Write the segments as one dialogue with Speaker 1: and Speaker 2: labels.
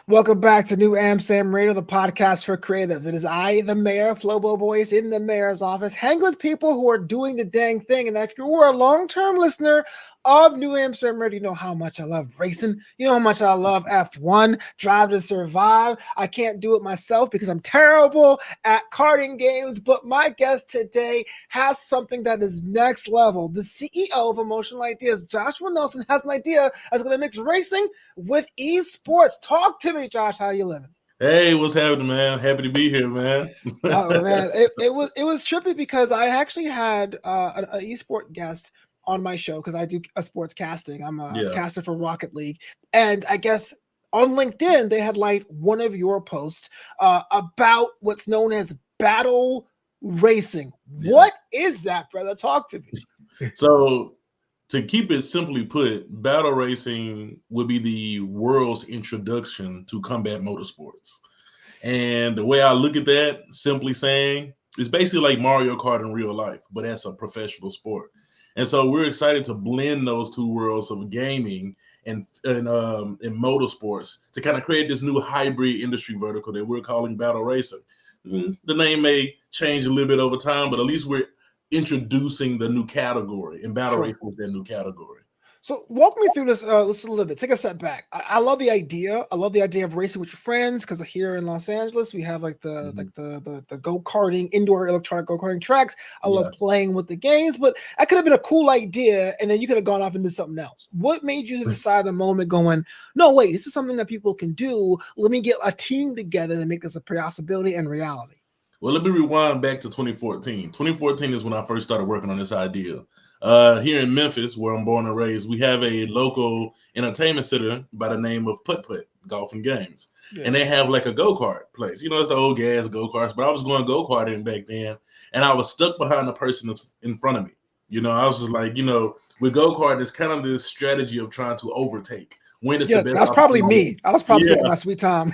Speaker 1: Welcome back to New Amsterdam Radio, the podcast for creatives. It is I, the mayor, Flobo Boyce, in the mayor's office. Hang with people who are doing the dang thing. And if you are a long-term listener of New Amsterdam Radio, you know how much I love racing. You know how much I love F1, Drive to Survive. I can't do it myself because I'm terrible at karting games. But my guest today has something that is next level. The CEO of Emotional Ideas, Joshua Nelson, has an idea that's going to mix racing with esports. Talk to me, Josh. How you living?
Speaker 2: Hey, what's happening, man? Happy to be here, man.
Speaker 1: Oh man, it was trippy because I actually had an esport guest on my show because I do a sports casting. I'm a
Speaker 2: Yeah.
Speaker 1: caster for Rocket League, and I guess on LinkedIn they had liked one of your posts about what's known as battle racing. What is that, brother? Talk to me.
Speaker 2: So, to keep it simply put, battle racing would be the world's introduction to combat motorsports. And the way I look at that, simply saying, it's basically like Mario Kart in real life, but as a professional sport. And so we're excited to blend those two worlds of gaming and motorsports to kind of create this new hybrid industry vertical that we're calling battle racing. The name may change a little bit over time, but at least we're introducing the new category, and battle
Speaker 1: Sure.
Speaker 2: racing is that new category.
Speaker 1: So walk me through this a little bit. Take a step back. I love the idea. I love the idea of racing with your friends because here in Los Angeles we have like the go karting, indoor electronic go karting tracks. I love
Speaker 2: Yeah.
Speaker 1: playing with the games, but that could have been a cool idea, and then you could have gone off and did something else. What made you decide the moment going, no, wait, this is something that people can do. Let me get a team together and make this a possibility and reality.
Speaker 2: Well, let me rewind back to 2014. 2014 is when I first started working on this idea. Here in Memphis, where I'm born and raised, we have a local entertainment center by the name of Putt Putt Golf and Games.
Speaker 1: Yeah.
Speaker 2: And they have like a go-kart place. You know, it's the old gas go-karts, but I was going go-karting back then, and I was stuck behind the person that's in front of me. You know, I was just like, with go-kart, it's kind of this strategy of trying to overtake. When it's the
Speaker 1: Yeah,
Speaker 2: best
Speaker 1: that's probably
Speaker 2: opportunity.
Speaker 1: me. I was probably
Speaker 2: Yeah.
Speaker 1: taking my sweet time.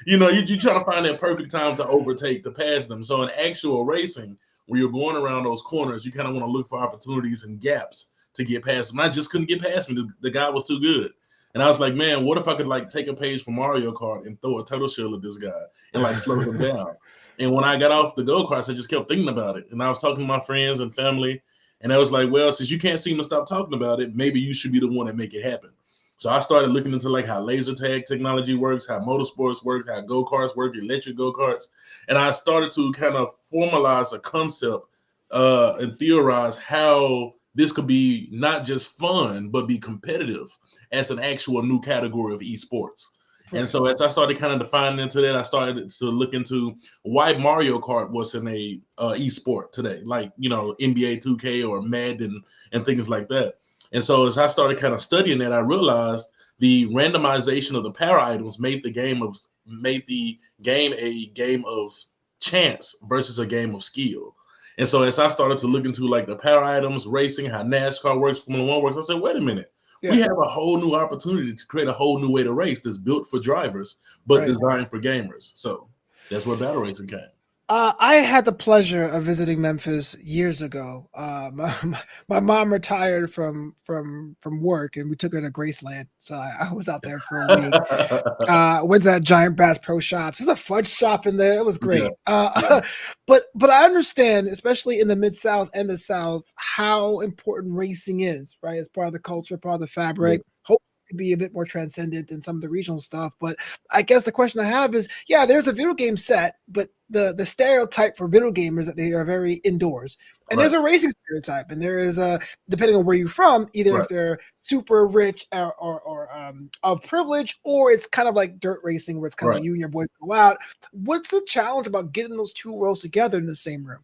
Speaker 2: You try to find that perfect time to overtake, to pass them. So in actual racing, when you're going around those corners, you kind of want to look for opportunities and gaps to get past them. I just couldn't get past me. The guy was too good. And I was like, man, what if I could like take a page from Mario Kart and throw a turtle shell at this guy and like slow him down? And when I got off the go-karts, I just kept thinking about it. And I was talking to my friends and family, and I was like, well, since you can't seem to stop talking about it, maybe you should be the one that make it happen. So I started looking into like how laser tag technology works, how motorsports works, how go-karts work, electric go-karts. And I started to kind of formalize a concept and theorize how this could be not just fun, but be competitive as an actual new category of esports. And so as I started kind of defining into that, I started to look into why Mario Kart wasn't a esport today, like, NBA 2K or Madden and things like that. And so as I started kind of studying that, I realized the randomization of the power items made the game a game of chance versus a game of skill. And so as I started to look into like the power items, racing, how NASCAR works, Formula One works, I said, wait a minute. We have a whole new opportunity to create a whole new way to race that's built for drivers, but designed for gamers. So that's where battle racing came.
Speaker 1: I had the pleasure of visiting Memphis years ago. My mom retired from work, and we took her to Graceland. So I was out there for a week. Went to that Giant Bass Pro Shops. There's a fudge shop in there. It was great. But I understand, especially in the Mid-South and the South, how important racing is, right? It's part of the culture, part of the fabric. Hopefully it could be a bit more transcendent than some of the regional stuff. But I guess the question I have is, yeah, there's a video game set, but the stereotype for video gamers that they are very indoors. And there's a racing stereotype, and there is depending on where you're from, either if they're super rich or of privilege, or it's kind of like dirt racing where it's kind of like you and your boys go out. What's the challenge about getting those two worlds together in the same room?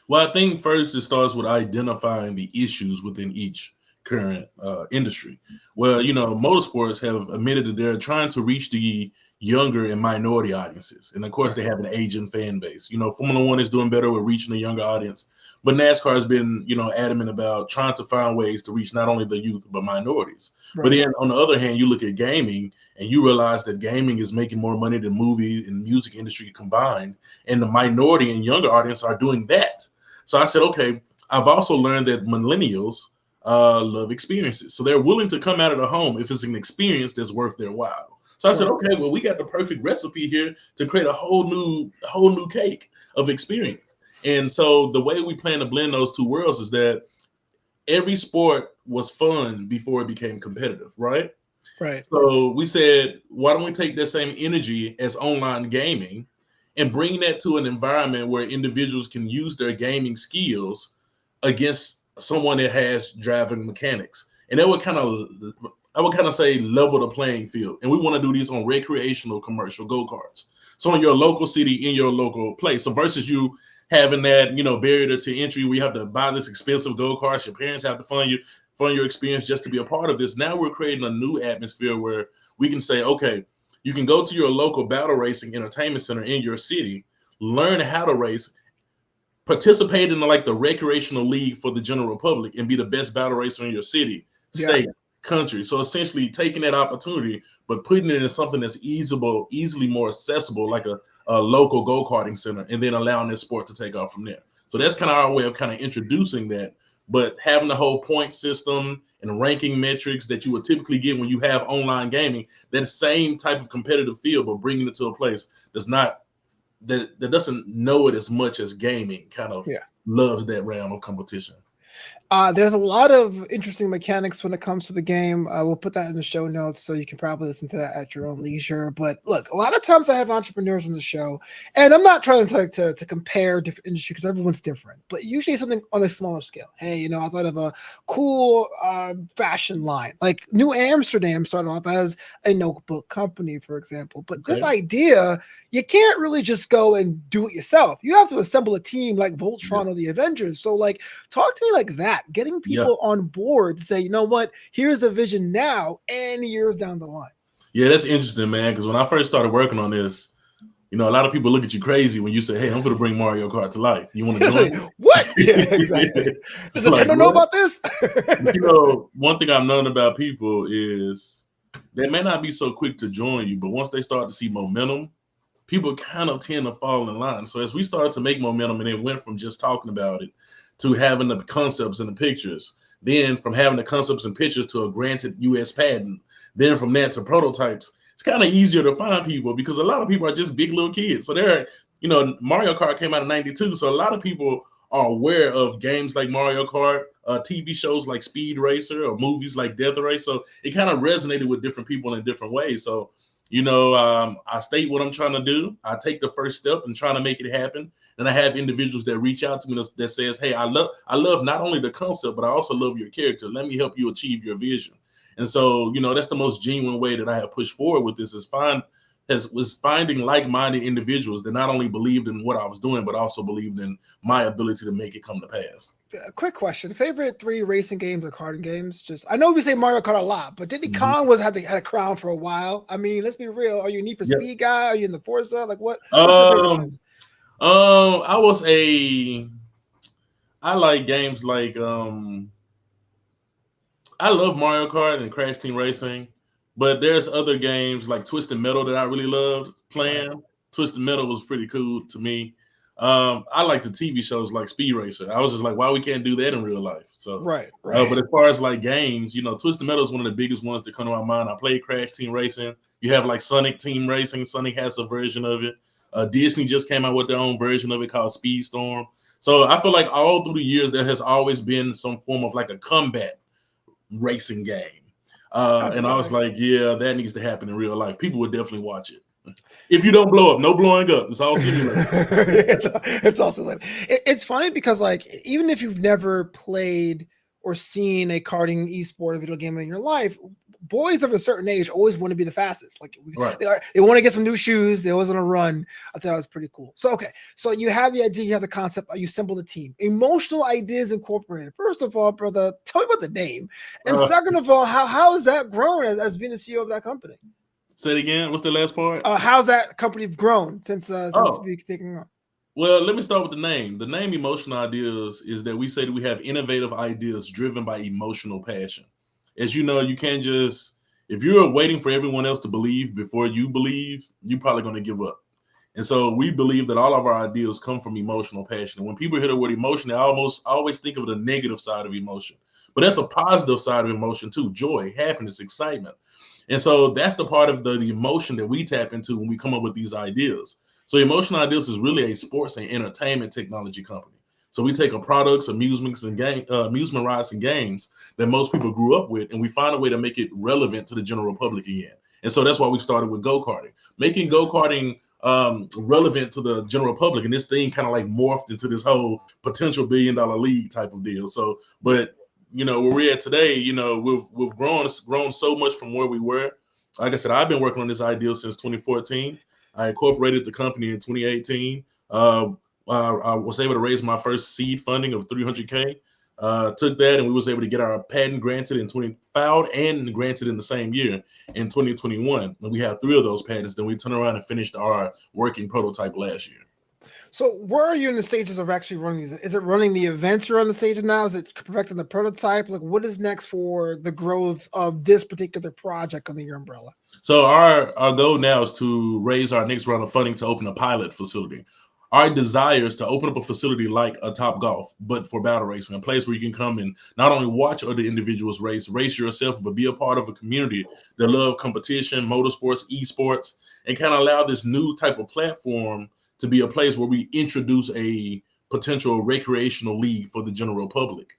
Speaker 2: Well, I think first it starts with identifying the issues within each current industry. Well, motorsports have admitted that they're trying to reach the younger and minority audiences. And of course, they have an aging fan base. Formula One is doing better with reaching a younger audience. But NASCAR has been, adamant about trying to find ways to reach not only the youth, but minorities. But then on the other hand, you look at gaming and you realize that gaming is making more money than movie and music industry combined. And the minority and younger audience are doing that. So I said, okay, I've also learned that millennials love experiences. So they're willing to come out of the home if it's an experience that's worth their while. So I said, okay, well, we got the perfect recipe here to create a whole new cake of experience. And so the way we plan to blend those two worlds is that every sport was fun before it became competitive, right?
Speaker 1: Right.
Speaker 2: So we said, why don't we take that same energy as online gaming and bring that to an environment where individuals can use their gaming skills against someone that has driving mechanics. And that would kind of, I would kind of say, level the playing field. And we want to do these on recreational commercial go-karts. So in your local city, in your local place. So versus you having that, barrier to entry, we have to buy this expensive go-karts, your parents have to fund your experience just to be a part of this. Now we're creating a new atmosphere where we can say, okay, you can go to your local battle racing entertainment center in your city, learn how to race, participate in like the recreational league for the general public, and be the best battle racer in your city, state, country. So essentially taking that opportunity, but putting it in something that's easily more accessible, like a local go-karting center, and then allowing this sport to take off from there. So that's kind of our way of kind of introducing that. But having the whole point system and ranking metrics that you would typically get when you have online gaming, that same type of competitive feel, but bringing it to a place that doesn't know it as much as gaming, kind of loves that realm of competition.
Speaker 1: There's a lot of interesting mechanics when it comes to the game. We'll put that in the show notes so you can probably listen to that at your own leisure. But look, a lot of times I have entrepreneurs on the show, and I'm not trying to compare different industries because everyone's different, but usually something on a smaller scale. Hey, I thought of a cool fashion line. Like New Amsterdam started off as a notebook company, for example. But this idea, you can't really just go and do it yourself. You have to assemble a team like Voltron or the Avengers. So talk to me like that. Getting people on board to say, you know what, here's a vision now and years down the line.
Speaker 2: Yeah, that's interesting, man. Because when I first started working on this, a lot of people look at you crazy when you say, hey, I'm going to bring Mario Kart to life. You want to join?
Speaker 1: What? Yeah, exactly. Does Nintendo know about this?
Speaker 2: One thing I've known about people is they may not be so quick to join you, but once they start to see momentum, people kind of tend to fall in line. So as we started to make momentum, and it went from just talking about it to having the concepts and the pictures, then from having the concepts and pictures to a granted US patent, then from that to prototypes, it's kind of easier to find people because a lot of people are just big little kids. So Mario Kart came out in 92. So a lot of people are aware of games like Mario Kart, TV shows like Speed Racer, or movies like Death Race. So it kind of resonated with different people in different ways. So I state what I'm trying to do. I take the first step and trying to make it happen. And I have individuals that reach out to me that says, hey, I love not only the concept, but I also love your character. Let me help you achieve your vision. And so, that's the most genuine way that I have pushed forward with this was finding like-minded individuals that not only believed in what I was doing, but also believed in my ability to make it come to pass.
Speaker 1: Quick question. Favorite 3 racing games or karting games? I know we say Mario Kart a lot, but Diddy Kong had a crown for a while. I mean, let's be real. Are you a Need for Speed guy? Are you in the Forza? What's your favorite games?
Speaker 2: I like games like I love Mario Kart and Crash Team Racing, but there's other games like Twisted Metal that I really loved playing. Right. Twisted Metal was pretty cool to me. I like the TV shows like Speed Racer. I was just like, why we can't do that in real life? So
Speaker 1: right.
Speaker 2: But as far as like games, Twisted Metal is one of the biggest ones that come to my mind. I played Crash Team Racing. You have like Sonic Team Racing. Sonic has a version of it. Disney just came out with their own version of it called Speedstorm. So I feel like all through the years there has always been some form of like a combat racing game. And I was like, yeah, that needs to happen in real life. People would definitely watch it. If you don't blow up, no blowing up. It's all simulated.
Speaker 1: it's all simulated. It's funny because even if you've never played or seen a karting esport or video game in your life, boys of a certain age always want to be the fastest. They want to get some new shoes. They always want to run. I thought it was pretty cool. So, okay. So you have the idea, you have the concept, you assemble the team. Emotional ideas incorporated. First of all, brother, tell me about the name. And second of all, how has that grown as being the CEO of that company?
Speaker 2: Say it again. What's the last part?
Speaker 1: How's that company grown since we've taken on?
Speaker 2: Well, let me start with the name. The name Emotional Ideas is that we say that we have innovative ideas driven by emotional passion. As you know, you can't just, if you're waiting for everyone else to believe before you believe, you're probably going to give up. And so we believe that all of our ideas come from emotional passion. And when people hear the word emotion, they always think of the negative side of emotion. But that's a positive side of emotion too: joy, happiness, excitement. And so that's the part of the emotion that we tap into when we come up with these ideas. So Emotional Ideas is really a sports and entertainment technology company. So we take our products, amusements, and amusement rides and games that most people grew up with, and we find a way to make it relevant to the general public again. And so that's why we started with go-karting, making go-karting relevant to the general public. And this thing kind of like morphed into this whole potential $1 billion league type of deal. So, but where we're at today, we've grown so much from where we were. Like I said, I've been working on this idea since 2014. I incorporated the company in 2018. I was able to raise my first seed funding of $300K. Took that and we was able to get our patent granted filed and granted in the same year in 2021. And we had 3 of those patents. Then we turned around and finished our working prototype last year.
Speaker 1: So where are you in the stages of actually running these? Is it running the events you're on the stage now? Is it perfecting the prototype? Like, what is next for the growth of this particular project under your umbrella?
Speaker 2: So our goal now is to raise our next round of funding to open a pilot facility. Our desire is to open up a facility like a Top Golf, but for battle racing, a place where you can come and not only watch other individuals race yourself, but be a part of a community that love competition, motorsports, esports, and kind of allow this new type of platform to be a place where we introduce a potential recreational league for the general public.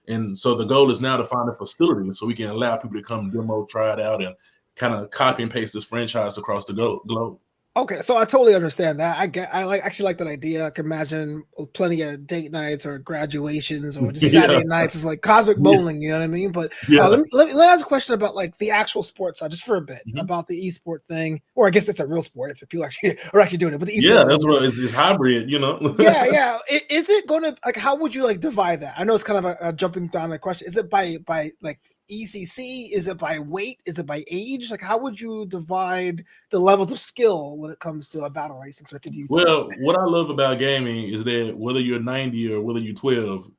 Speaker 2: And so the goal is now to find a facility so we can allow people to come demo, try it out, and kind of copy and paste this franchise across the globe.
Speaker 1: Okay, so I totally understand that. I actually like that idea. I can imagine plenty of date nights or graduations or just Saturday nights. It's like cosmic bowling, you know what I mean? But let me ask a question about like the actual sports side, just for a bit, about the esport thing, or I guess it's a real sport if people actually are actually doing it. But the esport,
Speaker 2: that's what it's hybrid,
Speaker 1: yeah. Is it going to like? How would you like divide that? I know it's kind of a jumping down the question. Is it by like ECC? Is it by weight? Is it by age? Like, how would you divide the levels of skill when it comes to a battle racing circuit?
Speaker 2: Well, what I love about gaming is that whether you're 90 or whether you're 12,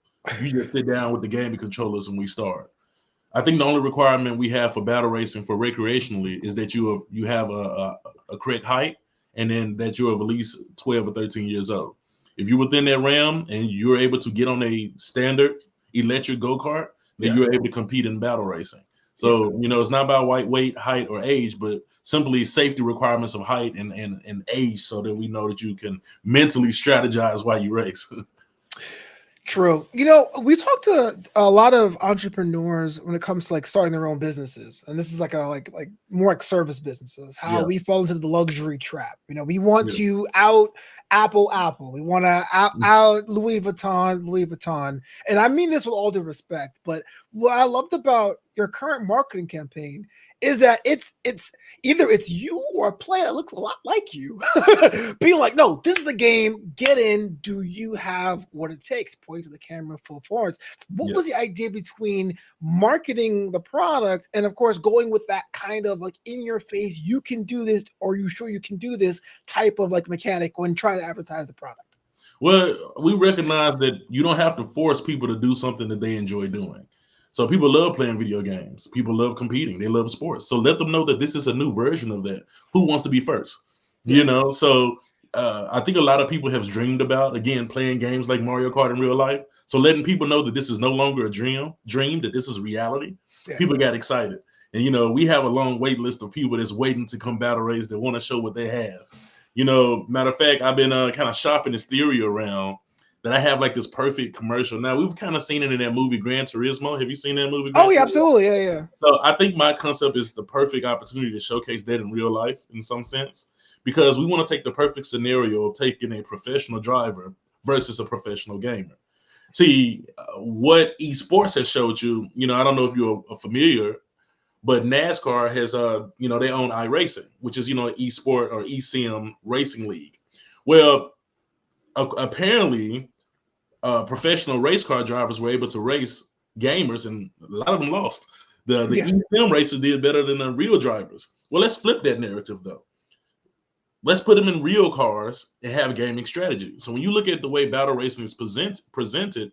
Speaker 2: you just sit down with the gaming controllers and we start. I think the only requirement we have for battle racing for recreationally is that you have a correct height and then that you're of at least 12 or 13 years old. If you're within that realm and you're able to get on a standard electric go-kart, then you're able to compete in battle racing. So, it's not about weight, height, or age, but simply safety requirements of height and age so that we know that you can mentally strategize while you race.
Speaker 1: True. We talk to a lot of entrepreneurs when it comes to like starting their own businesses. And this is like like more like service businesses, how we fall into the luxury trap. We want to out Apple. We want to out Louis Vuitton. And I mean this with all due respect, but what I loved about your current marketing campaign is that it's either it's you or a player that looks a lot like you being like, no, this is the game, get in, do you have what it takes, pointing to the camera full force. What was the idea between marketing the product and of course going with that kind of like in your face, you can do this, or you sure you can do this type of like mechanic when trying to advertise the product?
Speaker 2: Well, we recognize that you don't have to force people to do something that they enjoy doing. So people love playing video games. People love competing. They love sports. So let them know that this is a new version of that. Who wants to be first? So I think a lot of people have dreamed about, again, playing games like Mario Kart in real life. So letting people know that this is no longer a dream, that this is reality. People got excited. And, we have a long wait list of people that's waiting to come battle race that want to show what they have. Matter of fact, I've been kind of shopping this theory around that I have like this perfect commercial. Now, we've kind of seen it in that movie Gran Turismo. Have you seen that movie?
Speaker 1: Oh, yeah, absolutely. Yeah.
Speaker 2: So I think my concept is the perfect opportunity to showcase that in real life in some sense, because we want to take the perfect scenario of taking a professional driver versus a professional gamer. See, what esports has showed you, I don't know if you're familiar, but NASCAR has, they own iRacing, which is, an esport or eSim racing league. Well, apparently, professional race car drivers were able to race gamers, and a lot of them lost. The eSim racers did better than the real drivers. Well, let's flip that narrative, though. Let's put them in real cars and have gaming strategy. So when you look at the way battle racing is presented,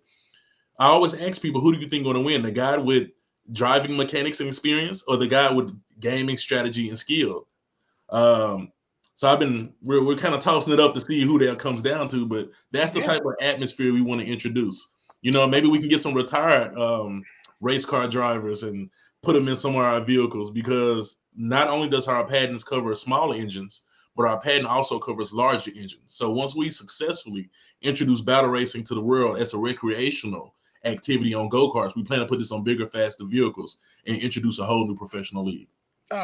Speaker 2: I always ask people, who do you think is going to win? The guy with driving mechanics and experience, or the guy with gaming strategy and skill? So we're kind of tossing it up to see who that comes down to, but that's the type of atmosphere we want to introduce. Maybe we can get some retired race car drivers and put them in some of our vehicles, because not only does our patents cover smaller engines, but our patent also covers larger engines. So once we successfully introduce battle racing to the world as a recreational activity on go-karts, we plan to put this on bigger, faster vehicles and introduce a whole new professional league.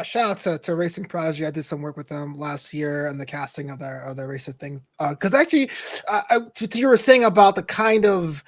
Speaker 1: Shout out to Racing Prodigy. I did some work with them last year and the casting of their racing thing. Because actually, you were saying about the kind of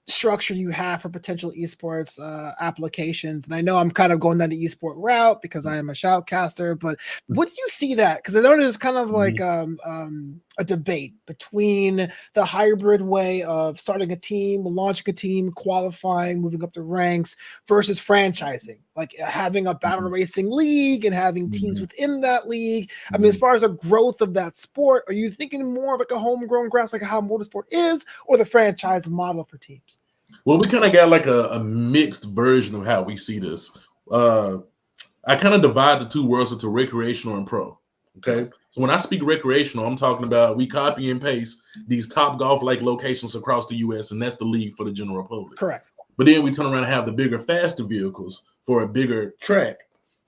Speaker 1: structure you have for potential esports applications, and I know I'm kind of going down the esport route because I am a shoutcaster. But what do you see that? Because I know there's kind of like a debate between the hybrid way of starting a team, launching a team, qualifying, moving up the ranks, versus franchising, like having a battle racing league and having teams within that league. I mean, as far as a growth of that sport, are you thinking more of like a homegrown grass, like how motorsport is, or the franchise model for teams?
Speaker 2: Well, we kind of got like a mixed version of how we see this. I kind of divide the two worlds into recreational and pro. Okay. So when I speak recreational, I'm talking about we copy and paste these top golf-like locations across the US, and that's the league for the general public.
Speaker 1: Correct.
Speaker 2: But then we turn around and have the bigger, faster vehicles for a bigger track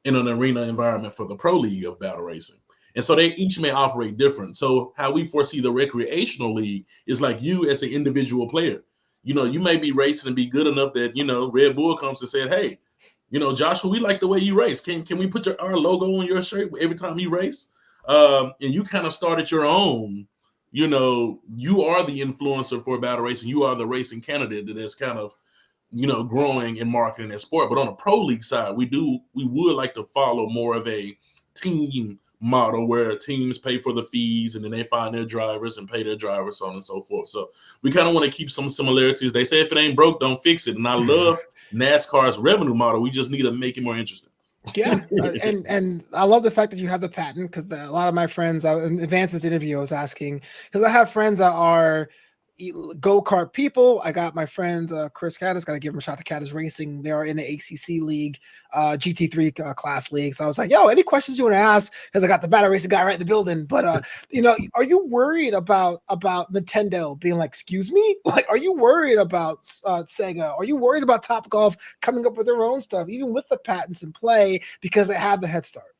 Speaker 2: in an arena environment for the pro league of battle racing. And so they each may operate different. So how we foresee the recreational league is like you as an individual player. You know, you may be racing and be good enough that, you know, Red Bull comes and said, hey, you know, Joshua, we like the way you race. Can we put our logo on your shirt every time you race? And you kind of started your own, you know, you are the influencer for battle racing. You are the racing candidate that is kind of, you know, growing and marketing that sport. But on the pro league side, we would like to follow more of a team model where teams pay for the fees and then they find their drivers and pay their drivers, so on and so forth. So we kind of want to keep some similarities. They say if it ain't broke, don't fix it. And I love NASCAR's revenue model. We just need to make it more interesting.
Speaker 1: Yeah, and I love the fact that you have the patent, because a lot of my friends, in advance of this interview, I was asking, because I have friends that are go-kart people. I got my friend Chris Caddis, got to give him a shout to Caddis Racing. They are in the ACC league, GT3 class league. So I was like, yo, any questions you want to ask? Because I got the battle racing guy right in the building. But you know, are you worried about Nintendo being like, excuse me? Like, are you worried about Sega? Are you worried about Topgolf coming up with their own stuff, even with the patents in play, because they have the head start?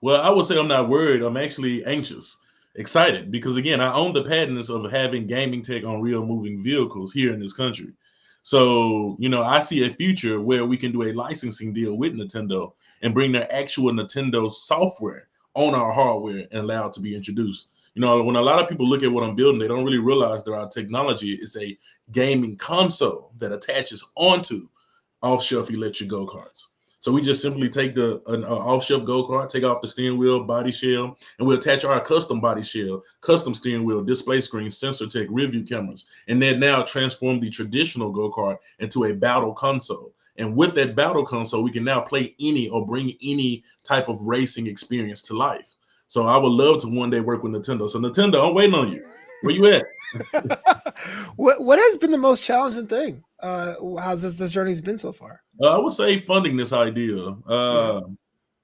Speaker 2: Well, I would say I'm not worried. I'm actually anxious. Excited because again, I own the patents of having gaming tech on real moving vehicles here in this country. So, you know, I see a future where we can do a licensing deal with Nintendo and bring their actual Nintendo software on our hardware and allow it to be introduced. You know, when a lot of people look at what I'm building, they don't really realize that our technology is a gaming console that attaches onto off-shelf electric go-karts. So we just simply take an off-shelf go-kart, take off the steering wheel, body shell, and we'll attach our custom body shell, custom steering wheel, display screen, sensor tech, rear view cameras, and then now transform the traditional go-kart into a battle console. And with that battle console, we can now play any or bring any type of racing experience to life. So I would love to one day work with Nintendo. So Nintendo, I'm waiting on you. Where you at?
Speaker 1: What has been the most challenging thing? How's this journey's been so far?
Speaker 2: I would say funding this idea.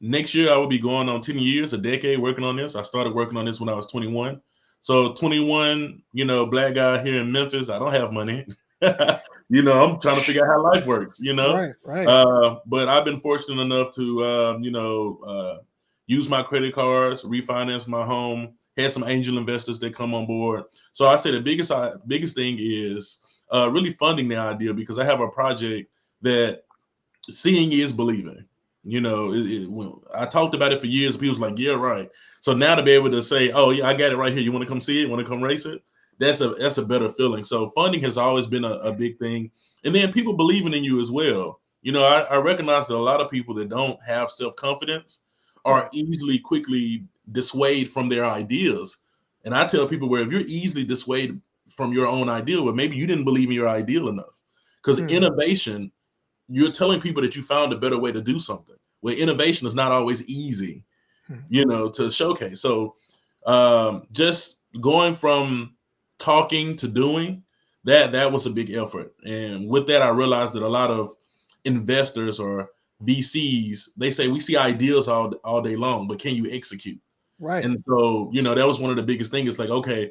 Speaker 2: Next year, I will be going on 10 years, a decade working on this. I started working on this when I was 21. So 21, you know, black guy here in Memphis, I don't have money. You know, I'm trying to figure out how life works, you know.
Speaker 1: Right.
Speaker 2: But I've been fortunate enough to, use my credit cards, refinance my home, had some angel investors that come on board. So I say the biggest thing is really funding the idea, because I have a project that seeing is believing. You know, when I talked about it for years, people was like, yeah, right. So now to be able to say, oh yeah, I got it right here. You want to come see it? Want to come race it? That's a better feeling. So funding has always been a big thing. And then people believing in you as well. You know, I recognize that a lot of people that don't have self-confidence are easily, quickly dissuaded from their ideas. And I tell people, where if you're easily dissuaded from your own ideal, well, maybe you didn't believe in your ideal enough. Because innovation, you're telling people that you found a better way to do something. Where innovation is not always easy, you know, to showcase. So just going from talking to doing, that was a big effort. And with that, I realized that a lot of investors or VCs, they say we see ideas all day long, but can you execute?
Speaker 1: Right.
Speaker 2: And so, you know, that was one of the biggest things. It's like, okay,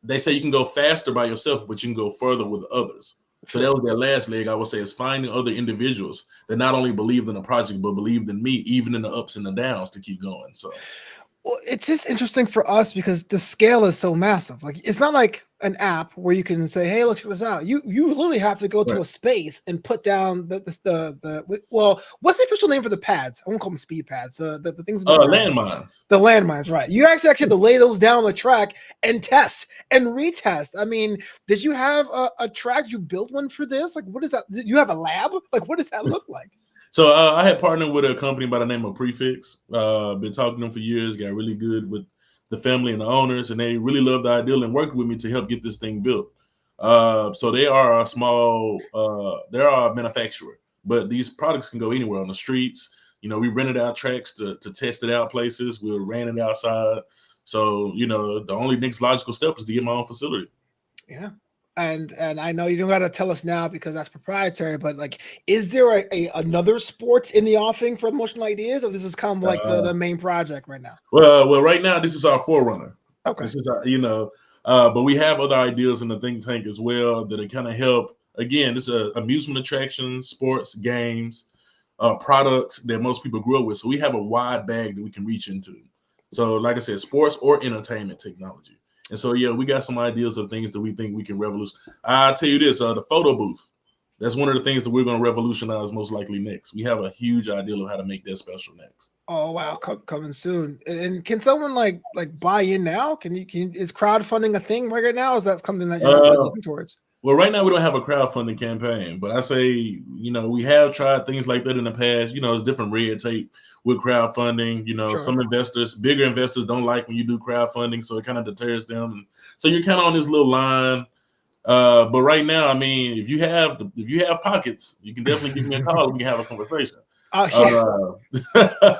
Speaker 2: they say you can go faster by yourself, but you can go further with others. So that was that last leg, I would say, is finding other individuals that not only believed in the project, but believed in me, even in the ups and the downs, to keep going. So
Speaker 1: Well, it's just interesting for us because the scale is so massive. Like it's not like an app where you can say, "Hey, look, check this out." You literally have to go to
Speaker 2: right.
Speaker 1: a space and put down the well, what's the official name for the pads? I won't call them speed pads. The things in the ground.
Speaker 2: Landmines.
Speaker 1: The landmines, right? You actually have to lay those down on the track and test and retest. I mean, did you have a track? You built one for this? Like, what is that? Did you have a lab? Like, what does that look like?
Speaker 2: So I had partnered with a company by the name of Prefix. Been talking to them for years. Got really good with the family and the owners, and they really loved the idea and worked with me to help get this thing built. So they are a small, they're a manufacturer, but these products can go anywhere on the streets. You know, we rented out tracks to test it out places. We ran it outside. So, you know, the only next logical step is to get my own facility.
Speaker 1: Yeah. And I know you don't got to tell us now because that's proprietary, but like, is there another sport in the offing for Emotional Ideas, or this is kind of like the main project right now?
Speaker 2: Well, right now this is our forerunner.
Speaker 1: Okay.
Speaker 2: This is our, but we have other ideas in the think tank as well that kind of help. Again, this is amusement attractions, sports, games, products that most people grew up with. So we have a wide bag that we can reach into. So, like I said, sports or entertainment technology. And so, yeah, we got some ideas of things that we think we can revolutionize. I'll tell you this, the photo booth. That's one of the things that we're going to revolutionize most likely next. We have a huge idea of how to make that special next.
Speaker 1: Oh, wow. Coming soon. And can someone like buy in now? Is crowdfunding a thing right now? Is that something that you're looking towards?
Speaker 2: Well, right now we don't have a crowdfunding campaign, but I say, you know, we have tried things like that in the past. You know, it's different red tape with crowdfunding. You know, some investors, bigger investors, don't like when you do crowdfunding, so it kind of deters them. And so you're kind of on this little line. But right now, I mean, if you have pockets, you can definitely give me a call and we can have a conversation.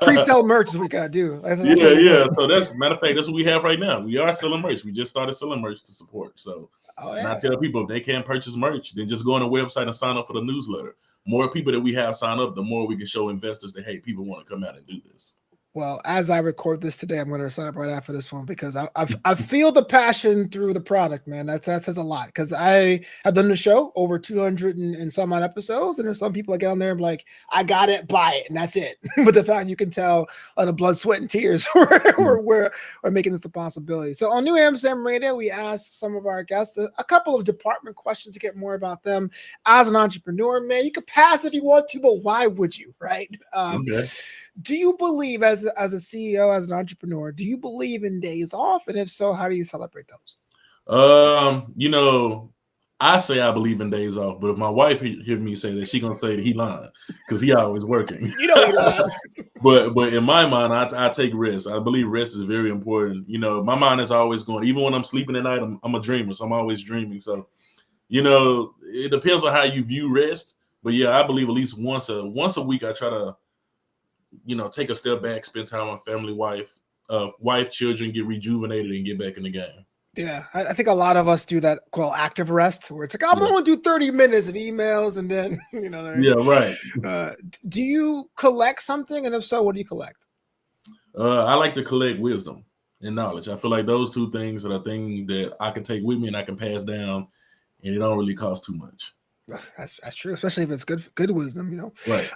Speaker 1: Pre-sell merch is what we gotta do.
Speaker 2: Yeah. So that's matter of fact, that's what we have right now. We are selling merch. We just started selling merch to support. So and I tell people if they can't purchase merch, then just go on the website and sign up for the newsletter. More people that we have sign up, the more we can show investors that hey, people want to come out and do this.
Speaker 1: Well, as I record this today, I'm going to sign up right after this one because I feel the passion through the product, man. That says a lot because I have done the show over 200 and some odd episodes, and there's some people that get on there and be like, I got it, buy it, and that's it. But the fact you can tell on the blood, sweat, and tears we're making this a possibility. So on New Amsterdam Radio, we asked some of our guests a couple of department questions to get more about them. As an entrepreneur, man, you could pass if you want to, but why would you, right?
Speaker 2: Okay.
Speaker 1: Do you believe as a CEO, as an entrepreneur, do you believe in days off? And if so, how do you celebrate those?
Speaker 2: You know, I say I believe in days off, but if my wife hear me say that, she gonna say that he lying because he always working.
Speaker 1: You know he lying.
Speaker 2: but in my mind, I take rest. I believe rest is very important. You know, my mind is always going. Even when I'm sleeping at night, I'm a dreamer, so I'm always dreaming. So, you know, it depends on how you view rest. But yeah, I believe at least once a week I try to, you know, take a step back, spend time with family, wife, children, get rejuvenated and get back in the game.
Speaker 1: Yeah, I think a lot of us do that called active rest, where it's like, I'm going to do 30 minutes of emails and then, you know.
Speaker 2: Yeah, right.
Speaker 1: Do you collect something? And if so, what do you collect?
Speaker 2: I like to collect wisdom and knowledge. I feel like those two things are the thing that I can take with me and I can pass down, and it don't really cost too much.
Speaker 1: That's true, especially if it's good wisdom, you know.
Speaker 2: Right.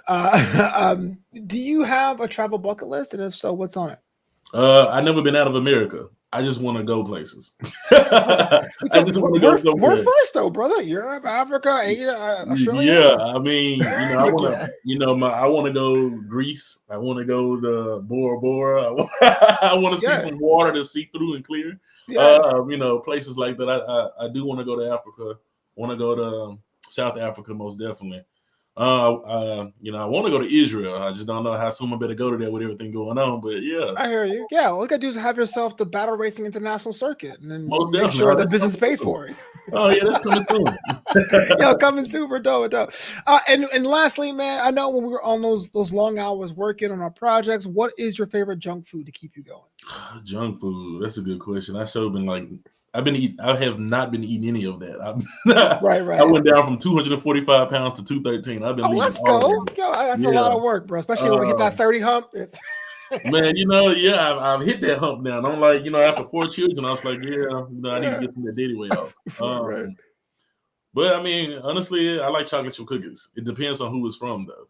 Speaker 1: Do you have a travel bucket list, and if so, what's on it?
Speaker 2: I've never been out of America. I just want to go places.
Speaker 1: We're first though, brother. Europe, Africa, Asia, Australia.
Speaker 2: Yeah, I mean, you know, I want to go Greece. I want to go to Bora Bora. I want to see some water to see through and clear. Yeah. You know, places like that. I do want to go to Africa. Want to go to South Africa, most definitely. You know, I want to go to Israel. I just don't know how soon I better go to there with everything going on. But yeah,
Speaker 1: I hear you. Yeah, all you gotta do is have yourself the battle racing international circuit, and then
Speaker 2: most
Speaker 1: make sure the business pays for it.
Speaker 2: Oh yeah, that's coming soon.
Speaker 1: Yo, coming soon, we're dope. And lastly, man, I know when we were on those long hours working on our projects, what is your favorite junk food to keep you going?
Speaker 2: Junk food. That's a good question. I should have been like. I have not been eating any of that.
Speaker 1: Right.
Speaker 2: I went down from 245 pounds to 213. I've been.
Speaker 1: Let's go. That's a lot of work, bro. Especially when we hit that 30 hump.
Speaker 2: Man, you know, yeah, I've hit that hump now. And I'm like, you know, after 4 children, I was like, yeah, you know, I need to get some of that daddy weight off.
Speaker 1: Right.
Speaker 2: But I mean, honestly, I like chocolate chip cookies. It depends on who it's from, though.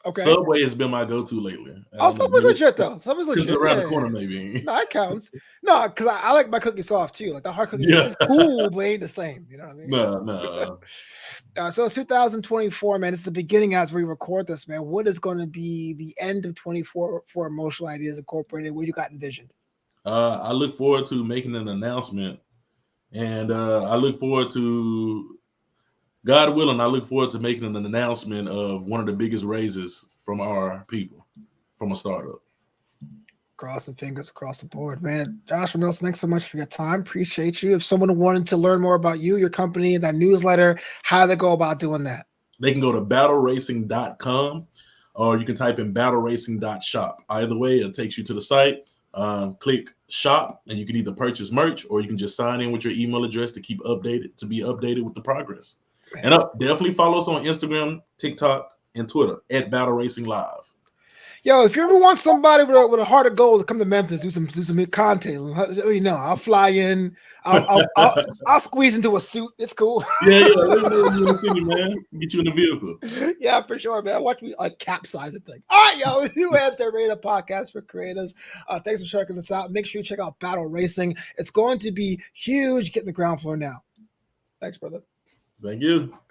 Speaker 1: Okay.
Speaker 2: Subway has been my go-to lately. I
Speaker 1: Oh,
Speaker 2: don't know,
Speaker 1: Subway's
Speaker 2: maybe
Speaker 1: legit though. Subway's
Speaker 2: because it's
Speaker 1: legit.
Speaker 2: around the
Speaker 1: Yeah.
Speaker 2: corner, maybe.
Speaker 1: No, it counts. No, because I like my cookie soft too. Like the hard cookie,
Speaker 2: Yeah.
Speaker 1: it's cool, but it ain't the same. You know what I mean?
Speaker 2: No.
Speaker 1: So it's 2024, man. It's the beginning as we record this, man. What is going to be the end of 24 for Emotional Ideas Incorporated? What you got envisioned?
Speaker 2: I look forward to making an announcement, and I look forward to, God willing, I look forward to making an announcement of one of the biggest raises from our people from a startup.
Speaker 1: Crossing fingers across the board, man. Joshua Nelson, thanks so much for your time. Appreciate you. If someone wanted to learn more about you, your company, that newsletter, how do they go about doing that?
Speaker 2: They can go to battleracing.com or you can type in battleracing.shop. Either way, it takes you to the site. Click shop and you can either purchase merch or you can just sign in with your email address to be updated with the progress. Man. And definitely follow us on Instagram, TikTok, and Twitter at Battle Racing Live.
Speaker 1: Yo, if you ever want somebody with a heart of gold to come to Memphis, do some content, let me know. I'll fly in. I'll squeeze into a suit. It's cool.
Speaker 2: Yeah. Let me know when you're in the city, man. Get you in the vehicle.
Speaker 1: Yeah, for sure, man. Watch me capsize the thing. All right, yo, you have the Radar Podcast for Creatives. Thanks for checking this out. Make sure you check out Battle Racing. It's going to be huge. Get in the ground floor now. Thanks, brother.
Speaker 2: Thank you.